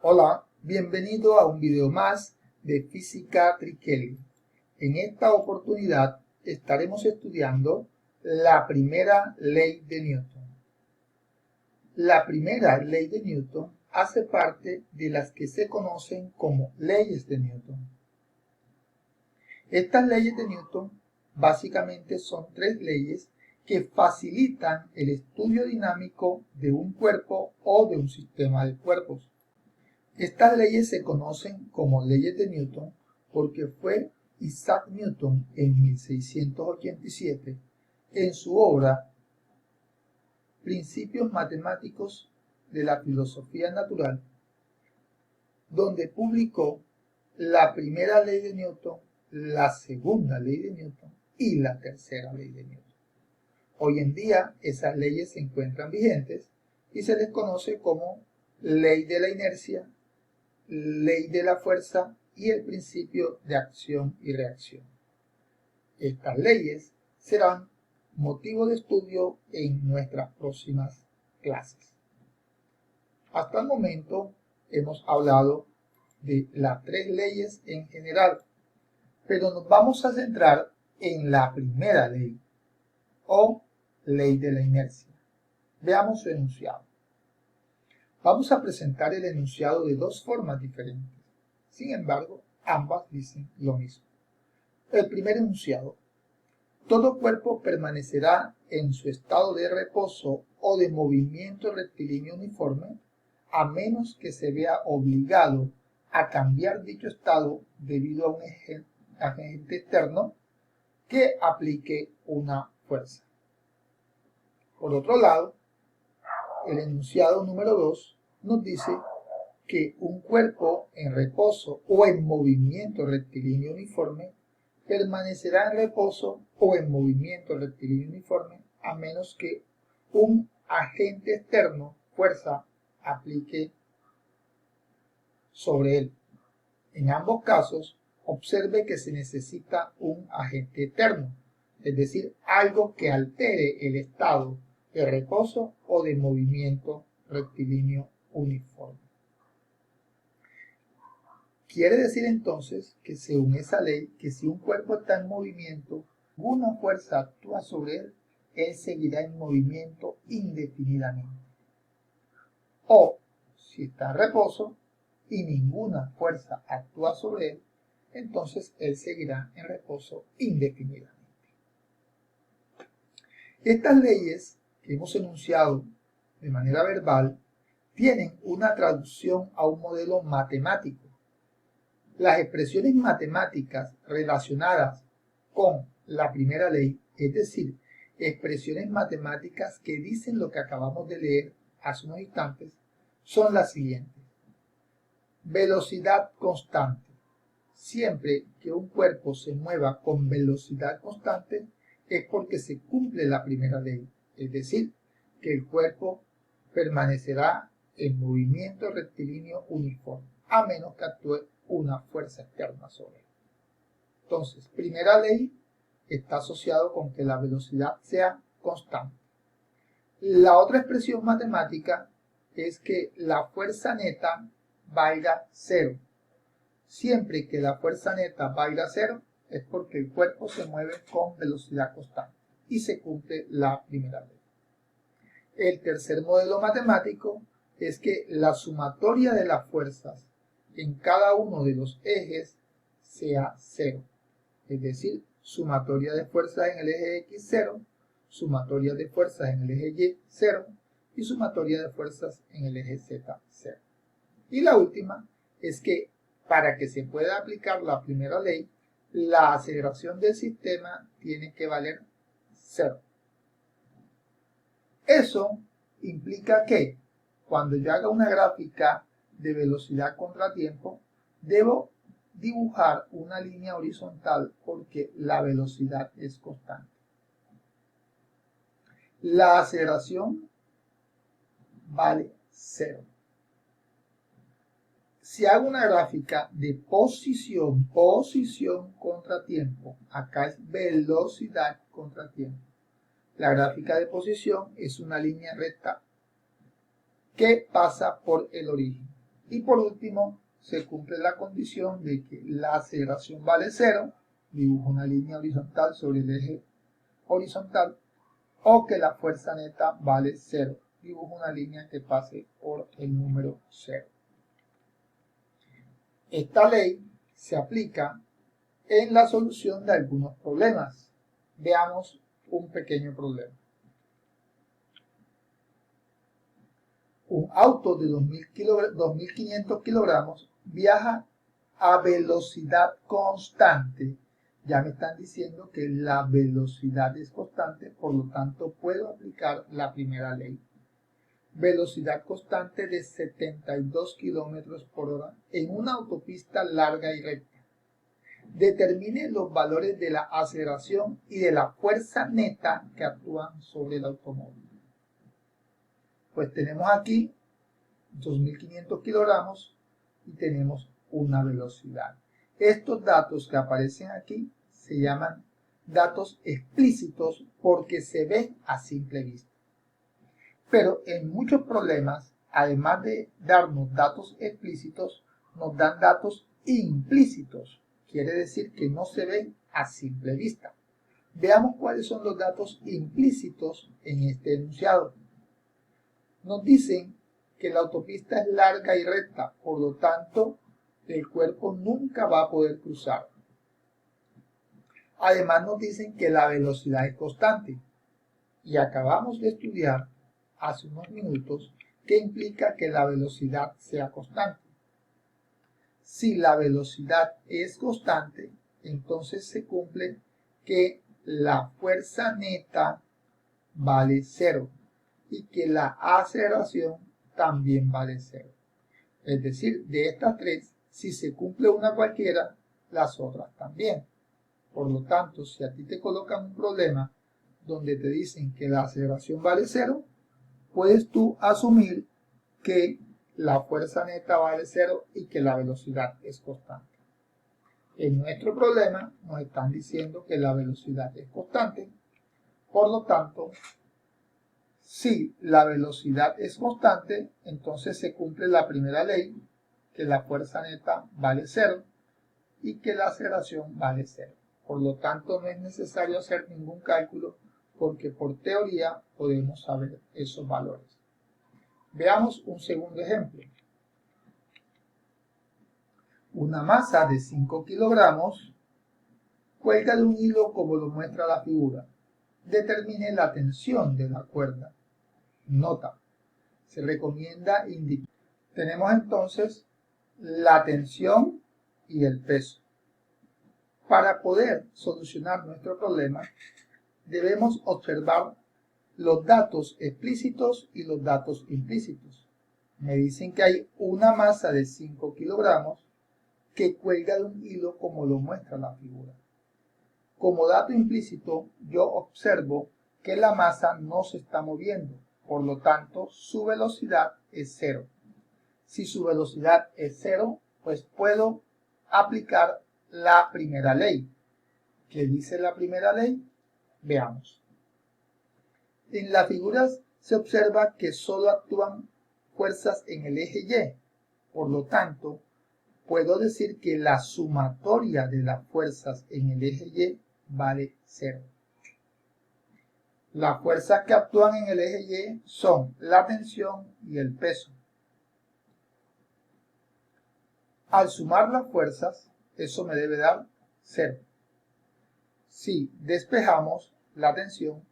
Hola, bienvenido a un video más de Física Triquelli. En esta oportunidad estaremos estudiando la primera ley de Newton. La primera ley de Newton hace parte de las que se conocen como leyes de Newton. Estas leyes de Newton básicamente son tres leyes que facilitan el estudio dinámico de un cuerpo o de un sistema de cuerpos. Estas leyes se conocen como leyes de Newton porque fue Isaac Newton en 1687, en su obra Principios Matemáticos de la Filosofía Natural, donde publicó la primera ley de Newton, la segunda ley de Newton y la tercera ley de Newton. Hoy en día esas leyes se encuentran vigentes y se les conoce como ley de la inercia, ley de la fuerza y el principio de acción y reacción. Estas leyes serán motivo de estudio en nuestras próximas clases. Hasta el momento hemos hablado de las tres leyes en general, pero nos vamos a centrar en la primera ley o ley de la inercia. Veamos su enunciado. Vamos a presentar el enunciado de dos formas diferentes. Sin embargo, ambas dicen lo mismo. El primer enunciado. Todo cuerpo permanecerá en su estado de reposo o de movimiento rectilíneo uniforme, a menos que se vea obligado a cambiar dicho estado debido a un agente externo que aplique una fuerza. Por otro lado, el enunciado número 2 nos dice que un cuerpo en reposo o en movimiento rectilíneo uniforme permanecerá en reposo o en movimiento rectilíneo uniforme a menos que un agente externo, fuerza, aplique sobre él. En ambos casos, observe que se necesita un agente externo, es decir, algo que altere el estado de reposo o de movimiento rectilíneo uniforme. Quiere decir entonces que según esa ley, que si un cuerpo está en movimiento, alguna fuerza actúa sobre él, él seguirá en movimiento indefinidamente. O si está en reposo y ninguna fuerza actúa sobre él, entonces él seguirá en reposo indefinidamente. Estas leyes que hemos enunciado de manera verbal tienen una traducción a un modelo matemático. Las expresiones matemáticas relacionadas con la primera ley, es decir, expresiones matemáticas que dicen lo que acabamos de leer hace unos instantes, son las siguientes. Velocidad constante. Siempre que un cuerpo se mueva con velocidad constante es porque se cumple la primera ley, es decir, que el cuerpo permanecerá en movimiento rectilíneo uniforme, a menos que actúe una fuerza externa sobre él. Entonces, primera ley está asociado con que la velocidad sea constante. La otra expresión matemática es que la fuerza neta valga cero. Siempre que la fuerza neta valga cero es porque el cuerpo se mueve con velocidad constante y se cumple la primera ley. El tercer modelo matemático es que la sumatoria de las fuerzas en cada uno de los ejes sea cero, es decir, sumatoria de fuerzas en el eje X 0, sumatoria de fuerzas en el eje Y 0 y sumatoria de fuerzas en el eje Z 0. Y la última es que para que se pueda aplicar la primera ley, la aceleración del sistema tiene que valer 0. Eso implica que cuando yo haga una gráfica de velocidad contra tiempo, debo dibujar una línea horizontal porque la velocidad es constante. La aceleración vale 0. Si hago una gráfica de posición contra tiempo, acá es velocidad contra tiempo. La gráfica de posición es una línea recta que pasa por el origen. Y por último, se cumple la condición de que la aceleración vale 0, dibujo una línea horizontal sobre el eje horizontal, o que la fuerza neta vale 0, dibujo una línea que pase por el número 0. Esta ley se aplica en la solución de algunos problemas. Veamos un pequeño problema. Un auto de 2.500 kilogramos viaja a velocidad constante. Ya me están diciendo que la velocidad es constante, por lo tanto puedo aplicar la primera ley. Velocidad constante de 72 kilómetros por hora en una autopista larga y recta. Determine los valores de la aceleración y de la fuerza neta que actúan sobre el automóvil. Pues tenemos aquí 2.500 kilogramos y tenemos una velocidad. Estos datos que aparecen aquí se llaman datos explícitos porque se ven a simple vista. Pero en muchos problemas, además de darnos datos explícitos, nos dan datos implícitos. Quiere decir que no se ven a simple vista. Veamos cuáles son los datos implícitos en este enunciado. Nos dicen que la autopista es larga y recta, por lo tanto, el cuerpo nunca va a poder cruzar. Además nos dicen que la velocidad es constante. Y acabamos de estudiar hace unos minutos que implica que la velocidad sea constante. Si la velocidad es constante, entonces se cumple que la fuerza neta vale 0 y que la aceleración también vale 0. Es decir, de estas tres, si se cumple una cualquiera, las otras también. Por lo tanto, si a ti te colocan un problema donde te dicen que la aceleración vale 0, puedes tú asumir que la fuerza neta vale 0 y que la velocidad es constante. En nuestro problema nos están diciendo que la velocidad es constante, por lo tanto, si la velocidad es constante, entonces se cumple la primera ley, que la fuerza neta vale 0 y que la aceleración vale 0. Por lo tanto, no es necesario hacer ningún cálculo porque por teoría podemos saber esos valores. Veamos un segundo ejemplo. Una masa de 5 kilogramos cuelga de un hilo como lo muestra la figura. Determine la tensión de la cuerda. Nota, se recomienda indicar. Tenemos entonces la tensión y el peso. Para poder solucionar nuestro problema, debemos observar los datos explícitos y los datos implícitos. Me dicen que hay una masa de 5 kilogramos que cuelga de un hilo como lo muestra la figura. Como dato implícito, yo observo que la masa no se está moviendo, por lo tanto, su velocidad es 0. Si su velocidad es 0, pues puedo aplicar la primera ley. ¿Qué dice la primera ley? Veamos. En las figuras se observa que solo actúan fuerzas en el eje Y. Por lo tanto, puedo decir que la sumatoria de las fuerzas en el eje Y vale 0. Las fuerzas que actúan en el eje Y son la tensión y el peso. Al sumar las fuerzas, eso me debe dar 0. Si despejamos la tensión,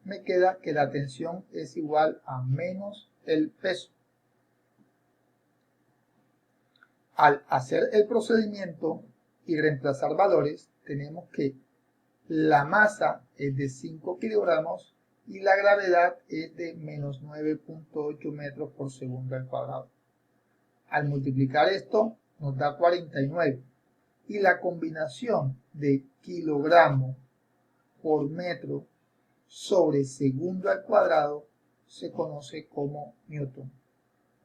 me queda que la tensión es igual a menos el peso. Al hacer el procedimiento y reemplazar valores, tenemos que la masa es de 5 kilogramos y la gravedad es de menos 9.8 metros por segundo al cuadrado. Al multiplicar esto nos da 49 y la combinación de kilogramo por metro sobre segundo al cuadrado se conoce como newton.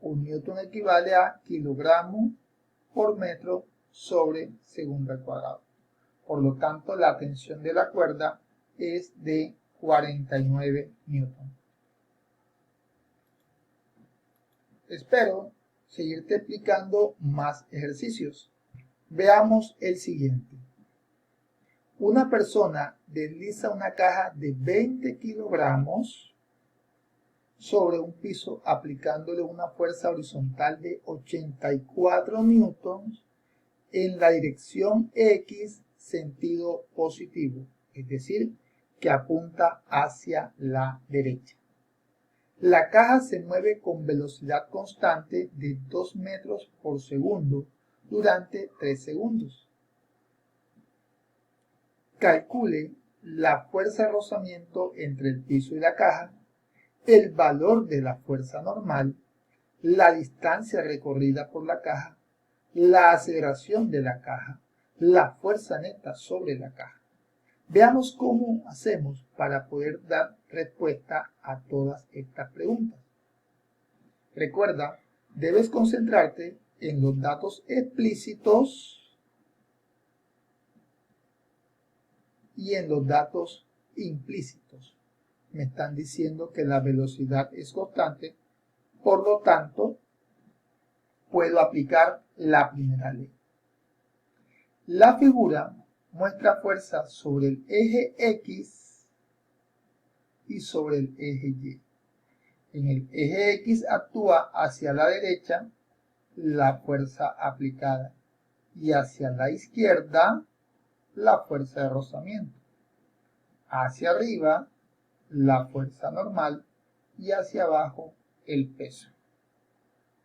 Un newton equivale a kilogramo por metro sobre segundo al cuadrado. Por lo tanto, la tensión de la cuerda es de 49 newton. Espero seguirte explicando más ejercicios. Veamos el siguiente. Una persona desliza una caja de 20 kilogramos sobre un piso aplicándole una fuerza horizontal de 84 newtons en la dirección X sentido positivo, es decir, que apunta hacia la derecha. La caja se mueve con velocidad constante de 2 metros por segundo durante 3 segundos. Calcule la fuerza de rozamiento entre el piso y la caja, el valor de la fuerza normal, la distancia recorrida por la caja, la aceleración de la caja, la fuerza neta sobre la caja. Veamos cómo hacemos para poder dar respuesta a todas estas preguntas. Recuerda, debes concentrarte en los datos explícitos y en los datos implícitos. Me están diciendo que la velocidad es constante, por lo tanto, puedo aplicar la primera ley. La figura muestra fuerza sobre el eje X y sobre el eje Y. En el eje X actúa hacia la derecha la fuerza aplicada y hacia la izquierda la fuerza de rozamiento. Hacia arriba la fuerza normal y hacia abajo el peso.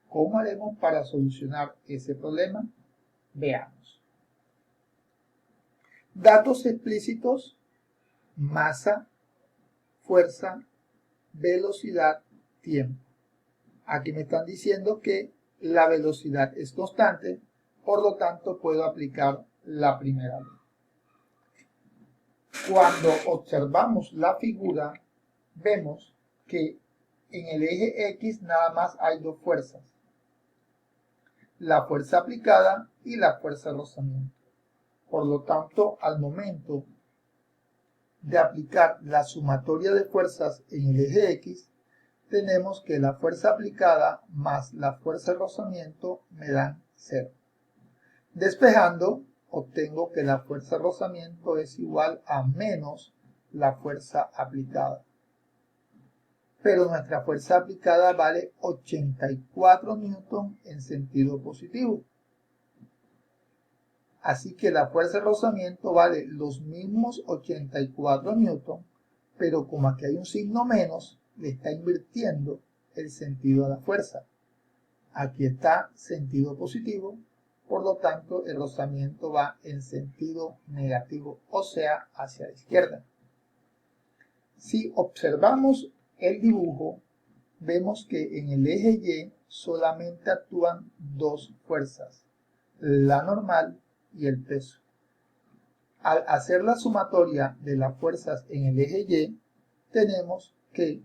¿Cómo haremos para solucionar ese problema? Veamos. Datos explícitos: masa, fuerza, velocidad, tiempo. Aquí me están diciendo que la velocidad es constante, por lo tanto puedo aplicar la primera ley. Cuando observamos la figura, vemos que en el eje X nada más hay dos fuerzas: la fuerza aplicada y la fuerza de rozamiento. Por lo tanto, al momento de aplicar la sumatoria de fuerzas en el eje X, tenemos que la fuerza aplicada más la fuerza de rozamiento me dan 0. Despejando, obtengo que la fuerza de rozamiento es igual a menos la fuerza aplicada. Pero nuestra fuerza aplicada vale 84 newtons en sentido positivo. Así que la fuerza de rozamiento vale los mismos 84 newtons, pero como aquí hay un signo menos, le está invirtiendo el sentido a la fuerza. Aquí está sentido positivo, por lo tanto el rozamiento va en sentido negativo, o sea, hacia la izquierda. Si observamos el dibujo, vemos que en el eje Y solamente actúan dos fuerzas, la normal y el peso. Al hacer la sumatoria de las fuerzas en el eje Y, tenemos que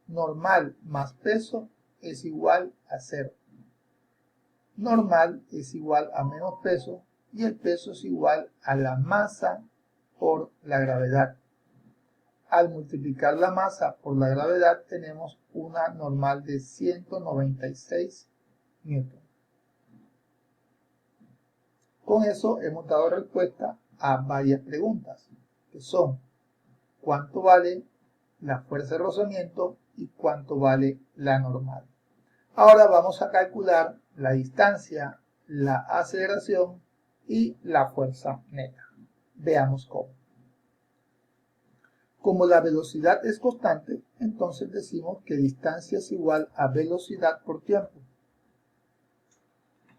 normal más peso es igual a 0. Normal es igual a menos peso y el peso es igual a la masa por la gravedad. Al multiplicar la masa por la gravedad tenemos una normal de 196 newtons. Con eso hemos dado respuesta a varias preguntas, que son: ¿cuánto vale la fuerza de rozamiento y cuánto vale la normal? Ahora vamos a calcular la distancia, la aceleración y la fuerza neta. Veamos cómo. Como la velocidad es constante, entonces decimos que distancia es igual a velocidad por tiempo.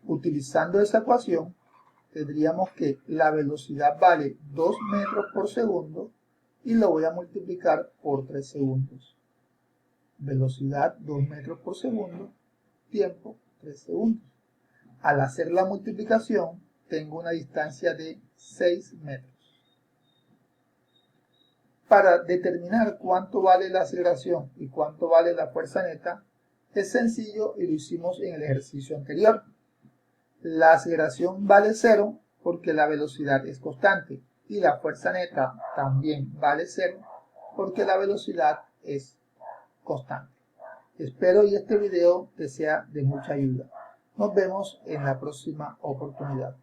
Utilizando esa ecuación, tendríamos que la velocidad vale 2 metros por segundo y lo voy a multiplicar por 3 segundos. Velocidad 2 metros por segundo, tiempo 3 segundos. Al hacer la multiplicación, tengo una distancia de 6 metros. Para determinar cuánto vale la aceleración y cuánto vale la fuerza neta, es sencillo y lo hicimos en el ejercicio anterior. La aceleración vale 0 porque la velocidad es constante y la fuerza neta también vale 0 porque la velocidad es constante. Espero y este video te sea de mucha ayuda. Nos vemos en la próxima oportunidad.